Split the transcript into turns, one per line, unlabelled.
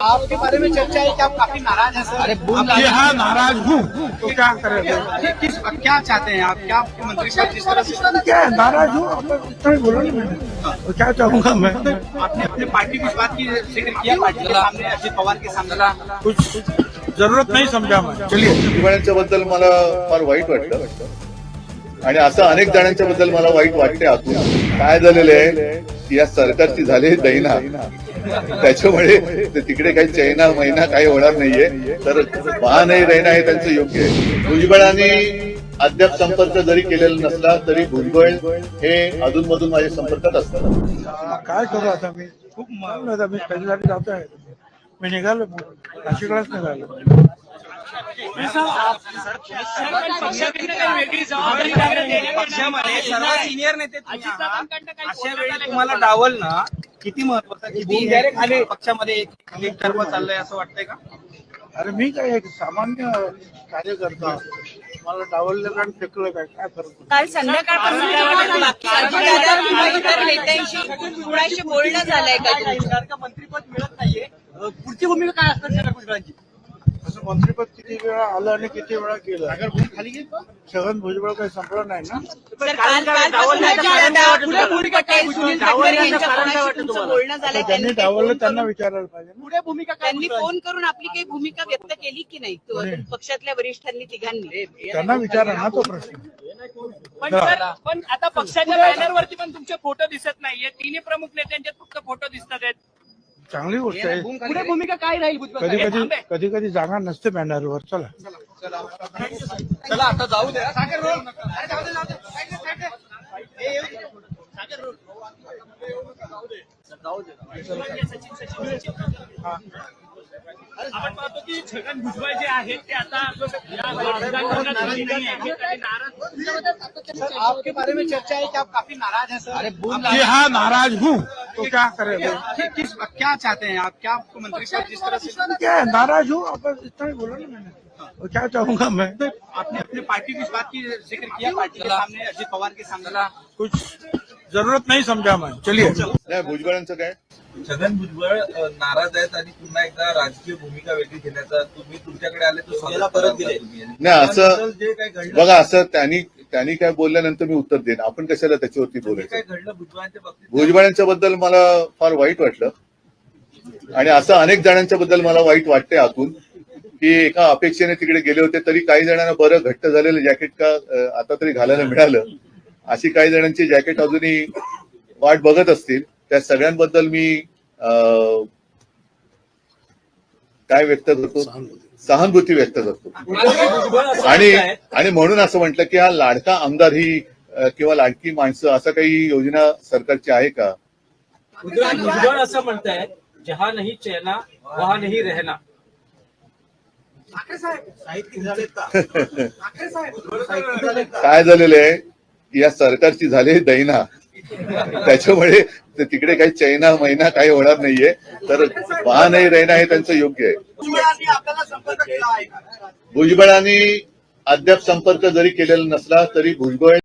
आपके बारे में चर्चा है कि आप काफी नाराज हैं सर। अरे
जी हाँ, नाराज हूँ तो क्या करेंगे।
क्या चाहते हैं आप, क्या मंत्री साहब जिस तरह से
क्या है, नाराज हूँ, इतना ही बोला ना मैंने, तो क्या चाहूंगा मैं।
आपने अपने पार्टी की इस बात की जिक्र किया पार्टी के सामने, अजित पवार के सामने
कुछ जरूरत नाही समजा मैं। चलिए,
भुजबळांच्या बद्दल मला फार वाईट वाटतं आणि असं अनेक जणांच्या बद्दल मला वाईट वाटते आतून. काय झालेलं आहे, या सरकारची झाली दैना, त्याच्यामुळे तिकडे काही चैना महिना काही होणार नाहीये. तर वाह नाही रहना हे त्यांचं योग्य आहे. भुजबळांनी अद्याप संपर्क जरी केलेला नसला तरी भुजबळ हे अधूनमधून माझ्या संपर्कात असतात.
काय करू आता मी, खूप मारलं मी पहिल्यासाठी जातो आहे. मी निघालो, नाशिकलाच निघालो.
पक्षामध्ये सर्व सिनियर नेते अशा वेळी तुम्हाला डावलणं किती महत्वाचं, किती पक्षामध्ये एक ठरवं चाललंय असं वाटतंय का?
अरे मी काय एक सामान्य कार्यकर्ता, मला डावललं आणि फेकलं काय फरक.
काल संध्याकाळपासून इतर नेत्यांशी कुणाशी बोलणं झालंय का?
मंत्रीपद मिळत नाहीये, पुढची भूमिका काय असणार भुजबळांची?
असं मंत्रिपद किती वेळा आलं आणि किती वेळा गेलं.
खाली
छगन भुजबळ काही संपलं नाही ना.
तर कालपासून बोलणं झालंय.
त्यांनी डावललं त्यांना विचारायला पाहिजे ना.
पुढे भूमिका काय?
त्यांनी फोन करून आपली काही भूमिका व्यक्त केली की नाही पक्षातल्या वरिष्ठांनी तिघांनी?
त्यांना विचारा ना तो प्रश्न.
पण आता पक्षाच्या बॅनरवरती पण तुमचे फोटो दिसत नाहीये. तिन्ही प्रमुख नेत्यांचे फक्त फोटो दिसत आहेत.
चांगली गोष्ट आहे.
पुढे भूमिका काय राहील भुजबळ?
कधी कधी जागा नसते बॅनरवर. चला
चला आता जाऊ द्या. सागर रोल. जाऊ दे, जाऊ दे. सागर रोल.
आपण पाहतो की छगन भुजबळ जे आहेत ते आता
आपके बारे में चर्चा है कि आप काफी नाराज हैं सर। अरे
जी हाँ, नाराज हूँ तो क्या करेंगे।
क्या चाहते हैं आप, क्या आपको मंत्री साहब जिस तरह से
क्या है, नाराज हूँ, इतना ही बोला ना मैंने, तो क्या चाहूंगा मैं।
आपने अपने पार्टी की इस बात की जिक्र किया पार्टी के सामने, अजित पवार के सामने
कुछ जरूरत नाही समजा मैं। चलिए,
नाही, भुजबळांचं काय,
छगन भुजबळ नाराज आहेत आणि पुन्हा एकदा राजकीय भूमिका वेगळी घेण्याचा तुम्ही तुमच्याकडे आले तो स्वागत परत दिले.
नाही असं
जे काही घडलं,
बघा, असं त्यांनी काय बोलल्यानंतर मी उत्तर देईन. आपण कशाला त्याच्यावरती
जे काही
बोलायचं.
घडलं भुजबळांच्या बाबतीत
भुजबळांच्या बद्दल मला फार वाईट वाटलं आणि असं अनेक जणांच्या बद्दल मला वाईट वाटते आतून, की एका अपेक्षेने तिकडे गेले होते तरी काही जणांना बरं घट्ट झालेलं जॅकेट का आता तरी घालायला मिळालं, अशी काही जणांची जॅकेट अजूनही वाट बघत असतील. त्या सगळ्यांबद्दल मी काय व्यक्त करतो, सहानुभूती व्यक्त करतो. आणि म्हणून असं म्हटलं की हा लाडका आमदार ही किंवा लाडकी माणसं असं काही योजना सरकारची आहे का?
भुजबळ असं म्हणताय, जहा नाही चैना वहा नाही रहना.
काय झालेलं आहे, या सरकारची झाली दैना, त्याच्यामुळे तिकडे काही चैना महिना काही होणार नाहीये. तर वाह नाही रहना हे त्यांचं योग्य आहे. भुजबळांनी अद्याप संपर्क जरी केलेला नसला तरी भुजबळ